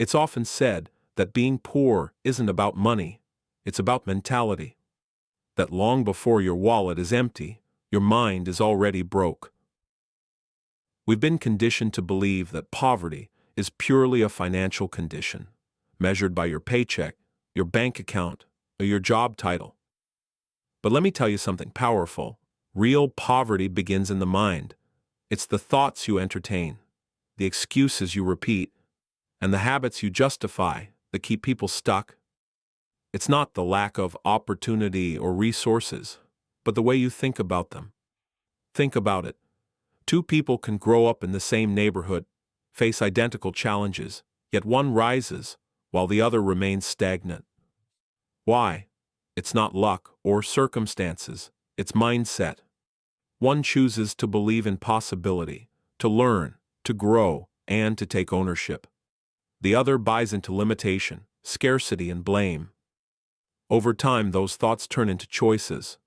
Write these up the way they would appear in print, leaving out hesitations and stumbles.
It's often said that being poor isn't about money, it's about mentality. That long before your wallet is empty, your mind is already broke. We've been conditioned to believe that poverty is purely a financial condition, measured by your paycheck, your bank account, or your job title. But let me tell you something powerful. Real poverty begins in the mind. It's the thoughts you entertain, the excuses you repeat, and the habits you justify that keep people stuck. It's not the lack of opportunity or resources, but the way you think about them. Think about it. Two people can grow up in the same neighborhood, face identical challenges, yet one rises while the other remains stagnant. Why? It's not luck or circumstances, it's mindset. One chooses to believe in possibility, to learn, to grow, and to take ownership. The other buys into limitation, scarcity, and blame. Over time, those thoughts turn into choices.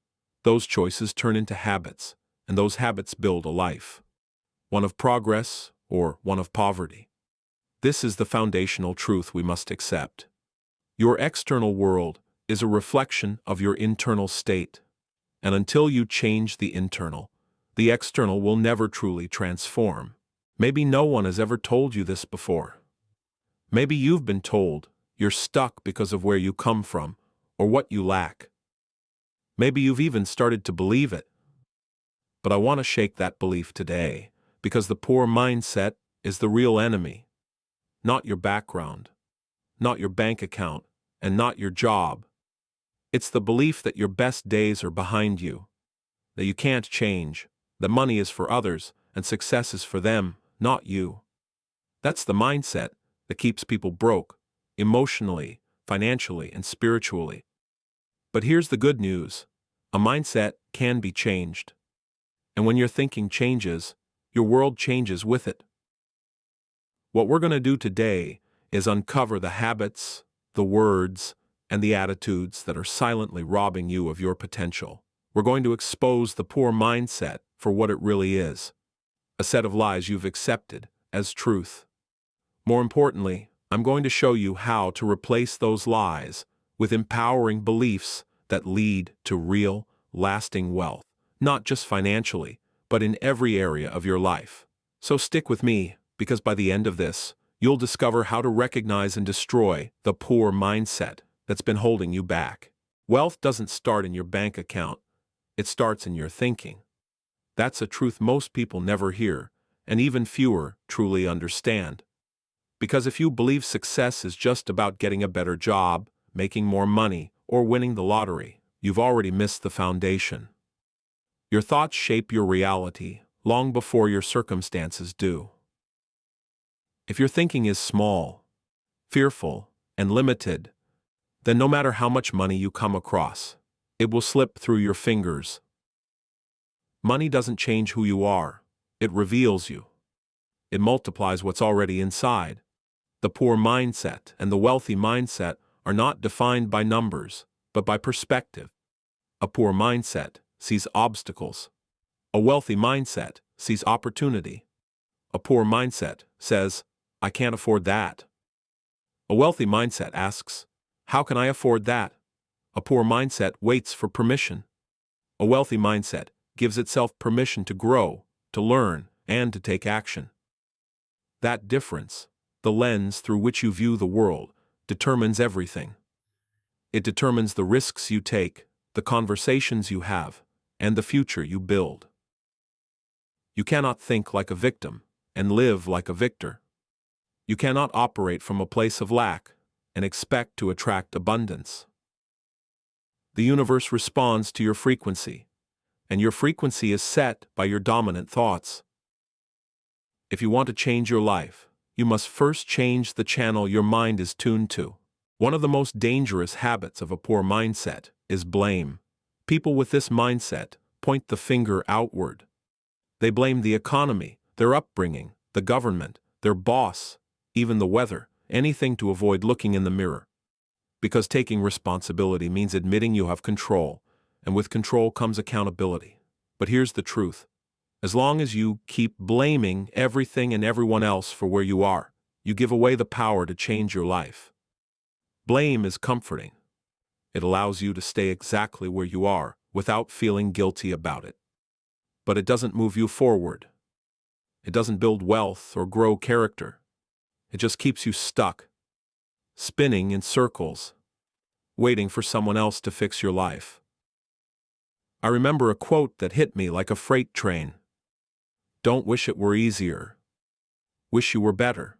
Those choices turn into habits, and those habits build a life. One of progress or one of poverty. This is the foundational truth we must accept. Your external world is a reflection of your internal state, and until you change the internal, the external will never truly transform. Maybe no one has ever told you this before. Maybe you've been told you're stuck because of where you come from or what you lack. Maybe you've even started to believe it. But I want to shake that belief today, because the poor mindset is the real enemy. Not your background, not your bank account, and not your job. It's the belief that your best days are behind you, that you can't change, that money is for others and success is for them, not you. That's the mindset that keeps people broke, emotionally, financially, and spiritually. But here's the good news. A mindset can be changed. And when your thinking changes, your world changes with it. What we're going to do today is uncover the habits, the words, and the attitudes that are silently robbing you of your potential. We're going to expose the poor mindset for what it really is. A set of lies you've accepted as truth. More importantly, I'm going to show you how to replace those lies with empowering beliefs that lead to real, lasting wealth, not just financially, but in every area of your life. So stick with me, because by the end of this, you'll discover how to recognize and destroy the poor mindset that's been holding you back. Wealth doesn't start in your bank account, it starts in your thinking. That's a truth most people never hear, and even fewer truly understand. Because if you believe success is just about getting a better job, making more money, or winning the lottery, you've already missed the foundation. Your thoughts shape your reality long before your circumstances do. If your thinking is small, fearful, and limited, then no matter how much money you come across, it will slip through your fingers. Money doesn't change who you are, it reveals you. It multiplies what's already inside. The poor mindset and the wealthy mindset are not defined by numbers, but by perspective. A poor mindset sees obstacles. A wealthy mindset sees opportunity. A poor mindset says, I can't afford that. A wealthy mindset asks, how can I afford that? A poor mindset waits for permission. A wealthy mindset gives itself permission to grow, to learn, and to take action. That difference, the lens through which you view the world, determines everything. It determines the risks you take, the conversations you have, and the future you build. You cannot think like a victim and live like a victor. You cannot operate from a place of lack and expect to attract abundance. The universe responds to your frequency, and your frequency is set by your dominant thoughts. If you want to change your life, you must first change the channel your mind is tuned to. One of the most dangerous habits of a poor mindset is blame. People with this mindset point the finger outward. They blame the economy, their upbringing, the government, their boss, even the weather, anything to avoid looking in the mirror. Because taking responsibility means admitting you have control, and with control comes accountability. But here's the truth. As long as you keep blaming everything and everyone else for where you are, You give away the power to change your life. Blame is comforting. It allows you to stay exactly where you are without feeling guilty about it. But it doesn't move you forward. It doesn't build wealth or grow character. It just keeps you stuck, spinning in circles, waiting for someone else to fix your life. I remember a quote that hit me like a freight train. Don't wish it were easier. Wish you were better.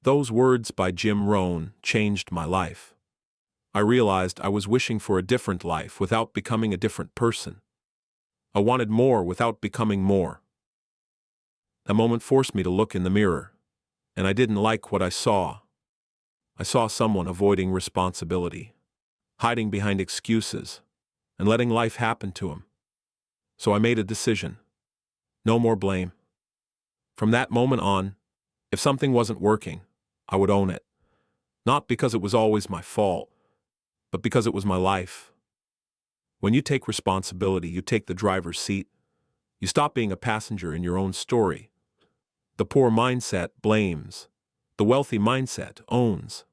Those words by Jim Rohn changed my life. I realized I was wishing for a different life without becoming a different person. I wanted more without becoming more. That moment forced me to look in the mirror, and I didn't like what I saw. I saw someone avoiding responsibility, hiding behind excuses, and letting life happen to him. So I made a decision. No more blame. From that moment on, if something wasn't working, I would own it. Not because it was always my fault, but because it was my life. When you take responsibility, you take the driver's seat. You stop being a passenger in your own story. The poor mindset blames. The wealthy mindset owns.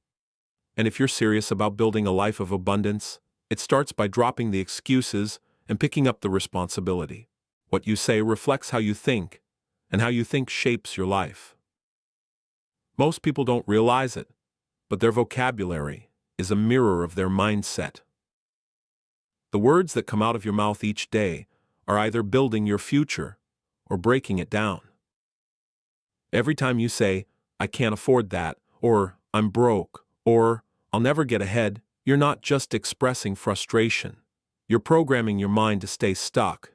And if you're serious about building a life of abundance, it starts by dropping the excuses and picking up the responsibility. What you say reflects how you think, and how you think shapes your life. Most people don't realize it, but their vocabulary is a mirror of their mindset. The words that come out of your mouth each day are either building your future or breaking it down. Every time you say, I can't afford that, or I'm broke, or I'll never get ahead, you're not just expressing frustration. You're programming your mind to stay stuck.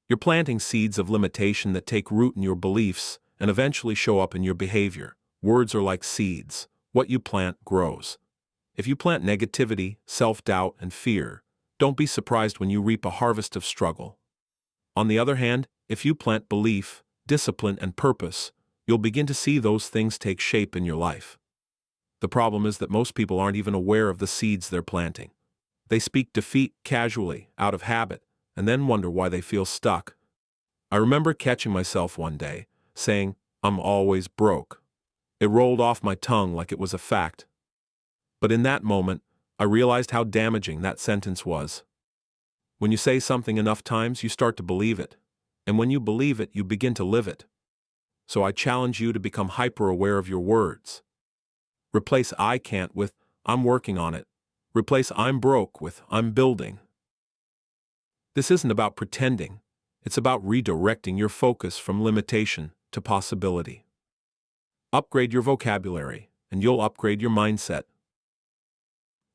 You're planting seeds of limitation that take root in your beliefs and eventually show up in your behavior. Words are like seeds. What you plant grows. If you plant negativity, self-doubt, and fear, don't be surprised when you reap a harvest of struggle. On the other hand, if you plant belief, discipline, and purpose, you'll begin to see those things take shape in your life. The problem is that most people aren't even aware of the seeds they're planting. They speak defeat casually, out of habit, and then wonder why they feel stuck. I remember catching myself one day, saying, I'm always broke. It rolled off my tongue like it was a fact. But in that moment, I realized how damaging that sentence was. When you say something enough times, you start to believe it. And when you believe it, you begin to live it. So I challenge you to become hyper-aware of your words. Replace I can't with I'm working on it. Replace I'm broke with I'm building. This isn't about pretending. It's about redirecting your focus from limitation to possibility. Upgrade your vocabulary, and you'll upgrade your mindset.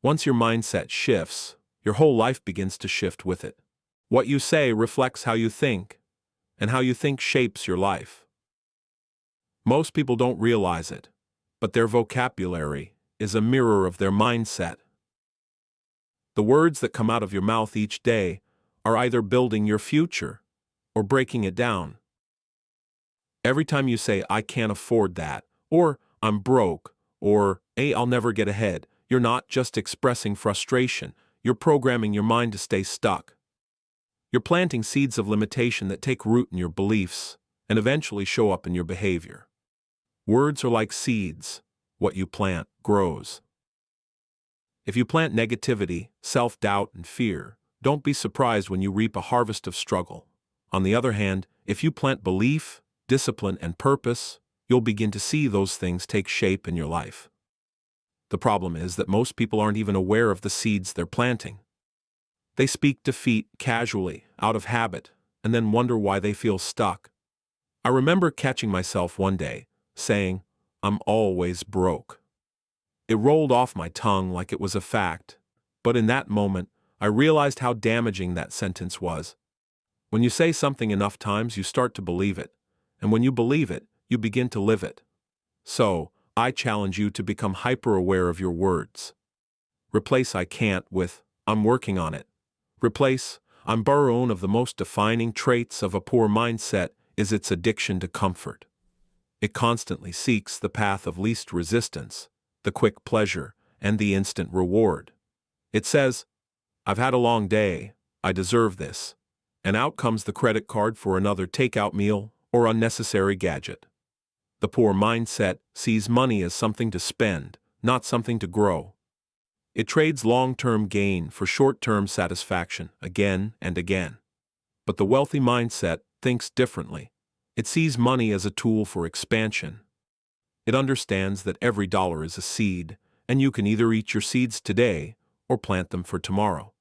Once your mindset shifts, your whole life begins to shift with it. What you say reflects how you think, and how you think shapes your life. Most people don't realize it, but their vocabulary is a mirror of their mindset. The words that come out of your mouth each day are either building your future or breaking it down. Every time you say, I can't afford that, or I'm broke, or I'll never get ahead, you're not just expressing frustration, you're programming your mind to stay stuck. You're planting seeds of limitation that take root in your beliefs and eventually show up in your behavior. Words are like seeds. What you plant grows. If you plant negativity, self-doubt, and fear, don't be surprised when you reap a harvest of struggle. On the other hand, if you plant belief, discipline, and purpose, you'll begin to see those things take shape in your life. The problem is that most people aren't even aware of the seeds they're planting. They speak defeat casually, out of habit, and then wonder why they feel stuck. I remember catching myself one day, saying, I'm always broke. It rolled off my tongue like it was a fact, but in that moment, I realized how damaging that sentence was. When you say something enough times, you start to believe it, and when you believe it, you begin to live it. So, I challenge you to become hyper-aware of your words. Replace I can't with I'm working on it. Replace I'm borrowing. One of the most defining traits of a poor mindset is its addiction to comfort. It constantly seeks the path of least resistance, the quick pleasure, and the instant reward. It says, I've had a long day, I deserve this. And out comes the credit card for another takeout meal or unnecessary gadget. The poor mindset sees money as something to spend, not something to grow. It trades long-term gain for short-term satisfaction again and again. But the wealthy mindset thinks differently. It sees money as a tool for expansion. It understands that every dollar is a seed, and you can either eat your seeds today or plant them for tomorrow.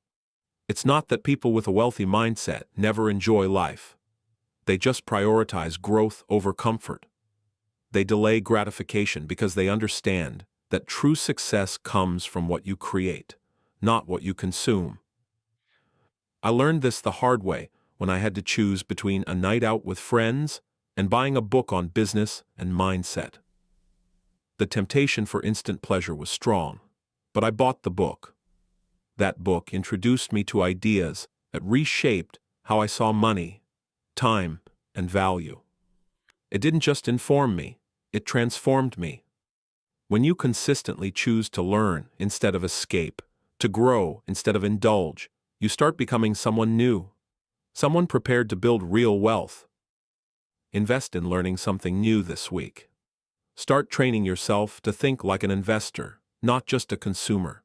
It's not that people with a wealthy mindset never enjoy life. They just prioritize growth over comfort. They delay gratification because they understand that true success comes from what you create, not what you consume. I learned this the hard way when I had to choose between a night out with friends and buying a book on business and mindset. The temptation for instant pleasure was strong, but I bought the book. That book introduced me to ideas that reshaped how I saw money, time, and value. It didn't just inform me, it transformed me. When you consistently choose to learn instead of escape, to grow instead of indulge, you start becoming someone new, someone prepared to build real wealth. Invest in learning something new this week. Start training yourself to think like an investor, not just a consumer.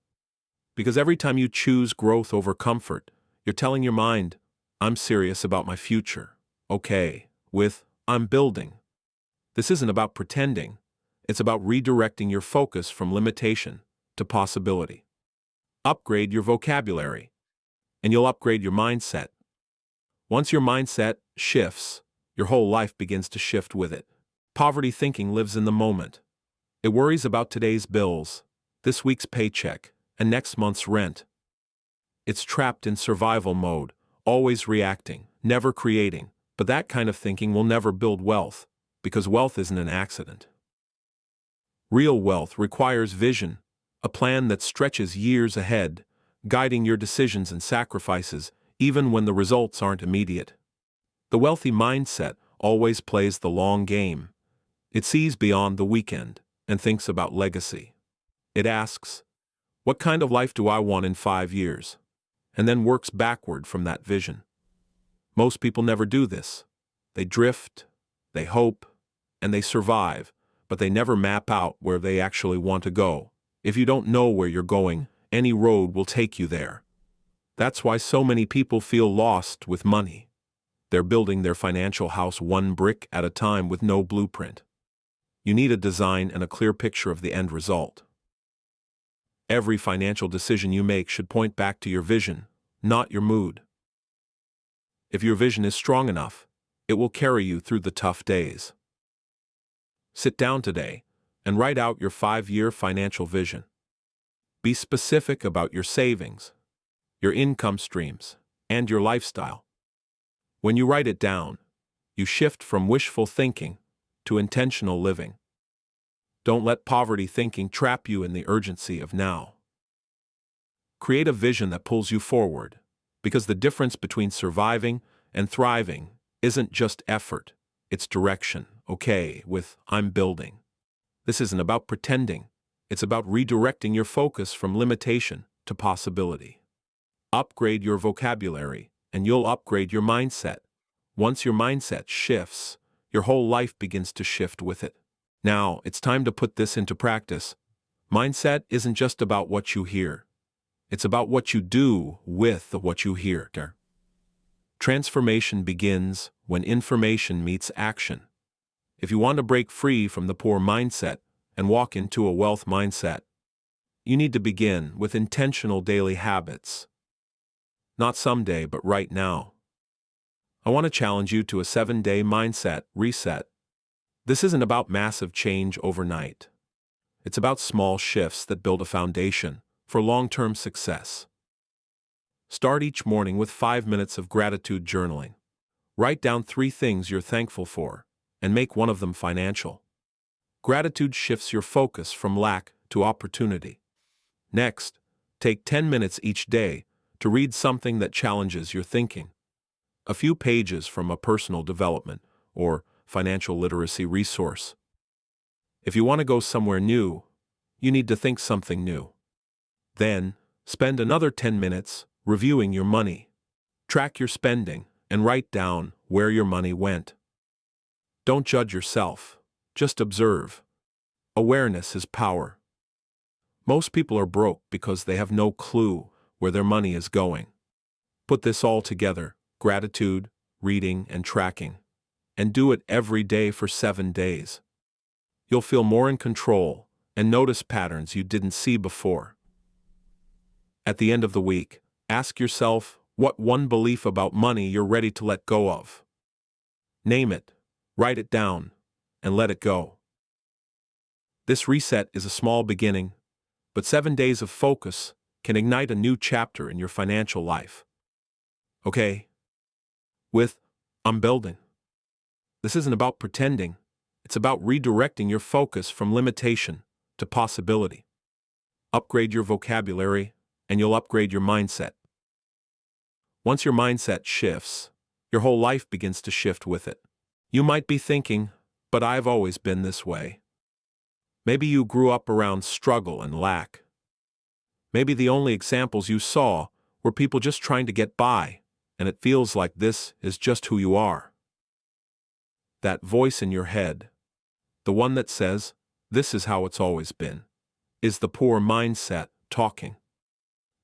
Because every time you choose growth over comfort, you're telling your mind, I'm serious about my future. Okay, with I'm building. This isn't about pretending. It's about redirecting your focus from limitation to possibility. Upgrade your vocabulary, and you'll upgrade your mindset. Once your mindset shifts, your whole life begins to shift with it. Poverty thinking lives in the moment. It worries about today's bills, this week's paycheck, and next month's rent. It's trapped in survival mode, always reacting, never creating. But that kind of thinking will never build wealth, because wealth isn't an accident. Real wealth requires vision, a plan that stretches years ahead, guiding your decisions and sacrifices, even when the results aren't immediate. The wealthy mindset always plays the long game. It sees beyond the weekend and thinks about legacy. It asks, what kind of life do I want in 5 years? And then works backward from that vision. Most people never do this. They drift, they hope, and they survive, but they never map out where they actually want to go. If you don't know where you're going, any road will take you there. That's why so many people feel lost with money. They're building their financial house one brick at a time with no blueprint. You need a design and a clear picture of the end result. Every financial decision you make should point back to your vision, not your mood. If your vision is strong enough, it will carry you through the tough days. Sit down today and write out your 5-year financial vision. Be specific about your savings, your income streams, and your lifestyle. When you write it down, you shift from wishful thinking to intentional living. Don't let poverty thinking trap you in the urgency of now. Create a vision that pulls you forward, because the difference between surviving and thriving isn't just effort, it's direction. Okay, with I'm building. This isn't about pretending, it's about redirecting your focus from limitation to possibility. Upgrade your vocabulary, and you'll upgrade your mindset. Once your mindset shifts, your whole life begins to shift with it. Now, it's time to put this into practice. Mindset isn't just about what you hear. It's about what you do with what you hear. Transformation begins when information meets action. If you want to break free from the poor mindset and walk into a wealth mindset, you need to begin with intentional daily habits. Not someday, but right now. I want to challenge you to a 7-day mindset reset. This isn't about massive change overnight. It's about small shifts that build a foundation for long-term success. Start each morning with 5 minutes of gratitude journaling. Write down 3 things you're thankful for, and make one of them financial. Gratitude shifts your focus from lack to opportunity. Next, take 10 minutes each day to read something that challenges your thinking. A few pages from a personal development or financial literacy resource. If you want to go somewhere new, you need to think something new. Then, spend another 10 minutes reviewing your money. Track your spending and write down where your money went. Don't judge yourself. Just observe. Awareness is power. Most people are broke because they have no clue where their money is going. Put this all together: gratitude, reading, and tracking. And do it every day for 7 days. You'll feel more in control and notice patterns you didn't see before. At the end of the week, ask yourself what one belief about money you're ready to let go of. Name it, write it down, and let it go. This reset is a small beginning, but 7 days of focus can ignite a new chapter in your financial life. Okay? With I'm building. This isn't about pretending, it's about redirecting your focus from limitation to possibility. Upgrade your vocabulary, and you'll upgrade your mindset. Once your mindset shifts, your whole life begins to shift with it. You might be thinking, but I've always been this way. Maybe you grew up around struggle and lack. Maybe the only examples you saw were people just trying to get by, and it feels like this is just who you are. That voice in your head, the one that says, "This is how it's always been," is the poor mindset talking.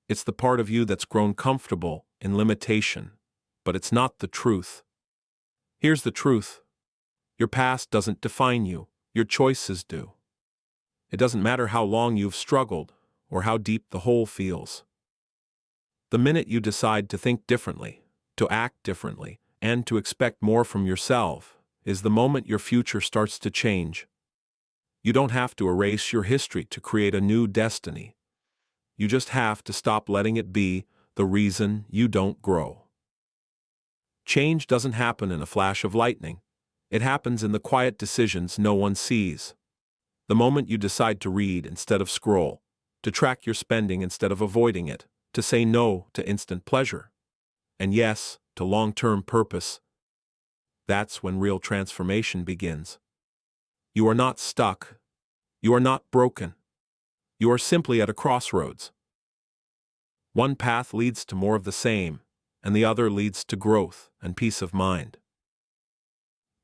It's the part of you that's grown comfortable in limitation, but it's not the truth. Here's the truth. Your past doesn't define you, your choices do. It doesn't matter how long you've struggled or how deep the hole feels. The minute you decide to think differently, to act differently, and to expect more from yourself, is the moment your future starts to change. You don't have to erase your history to create a new destiny. You just have to stop letting it be the reason you don't grow. Change doesn't happen in a flash of lightning. It happens in the quiet decisions no one sees. The moment you decide to read instead of scroll, to track your spending instead of avoiding it, to say no to instant pleasure, and yes to long-term purpose, that's when real transformation begins. You are not stuck. You are not broken. You are simply at a crossroads. One path leads to more of the same, and the other leads to growth and peace of mind.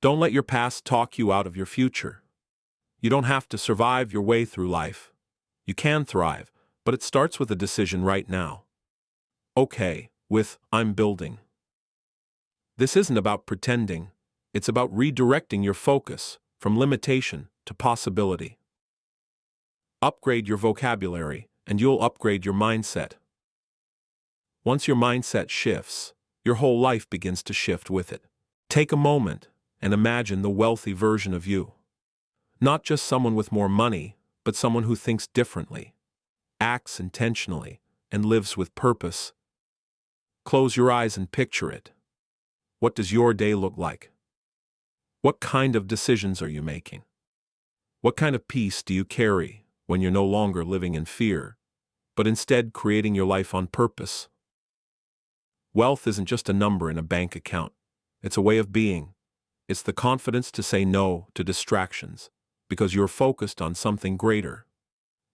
Don't let your past talk you out of your future. You don't have to survive your way through life. You can thrive, but it starts with a decision right now. Okay, with I'm building. This isn't about pretending. It's about redirecting your focus from limitation to possibility. Upgrade your vocabulary, and you'll upgrade your mindset. Once your mindset shifts, your whole life begins to shift with it. Take a moment and imagine the wealthy version of you. Not just someone with more money, but someone who thinks differently, acts intentionally, and lives with purpose. Close your eyes and picture it. What does your day look like? What kind of decisions are you making? What kind of peace do you carry when you're no longer living in fear, but instead creating your life on purpose? Wealth isn't just a number in a bank account. It's a way of being. It's the confidence to say no to distractions, because you're focused on something greater.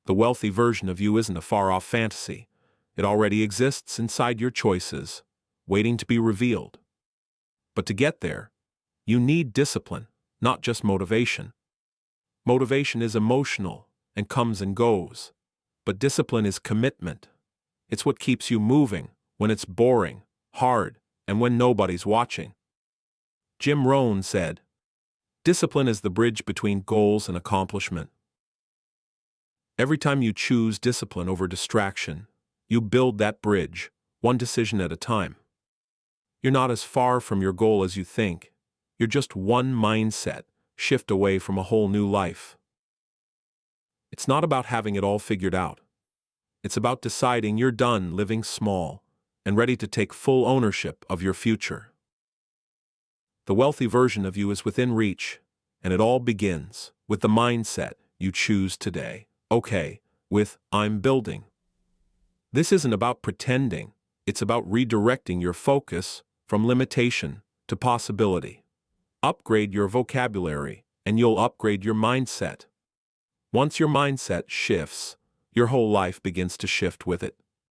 The wealthy version of you isn't a far-off fantasy. It already exists inside your choices, waiting to be revealed. But to get there, you need discipline, not just motivation. Motivation is emotional and comes and goes, but discipline is commitment. It's what keeps you moving when it's boring, hard, and when nobody's watching. Jim Rohn said, "Discipline is the bridge between goals and accomplishment." Every time you choose discipline over distraction, you build that bridge, one decision at a time. You're not as far from your goal as you think. You're just one mindset shift away from a whole new life. It's not about having it all figured out. It's about deciding you're done living small and ready to take full ownership of your future. The wealthy version of you is within reach, and it all begins with the mindset you choose today. Okay, with I'm building. This isn't about pretending. It's about redirecting your focus from limitation to possibility. Upgrade your vocabulary, and you'll upgrade your mindset. Once your mindset shifts, your whole life begins to shift with it.